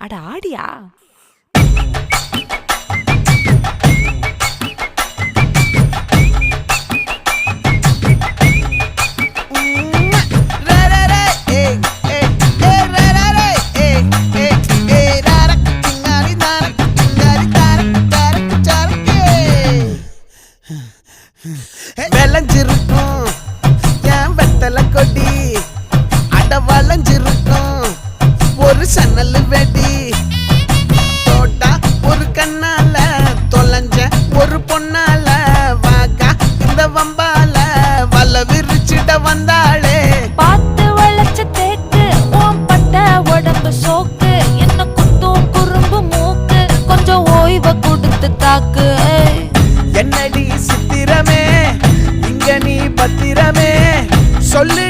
அட ஆடியா? விளைஞ்சிருக்கும் என் வெத்தல கொடி, அட வளைஞ்சிருக்கும் ஒரு சன்னல் வெடி. தோட்டா ஒரு கண்ணால தொலைஞ்ச ஒரு பொண்ணால வாக்கா இந்த வம்பால வல விரிச்சிட வந்தாளே. பார்த்து வளைச்ச தேக்கு ஓம் பட்ட உடம்பு சோக்கு, என்ன குத்தும் குறும்பு மூக்கு, கொஞ்சம் ஓய்வை கொடுத்து தாக்கு. என்னடி சித்திரமே இங்க நீ பத்திரமே சொல்லு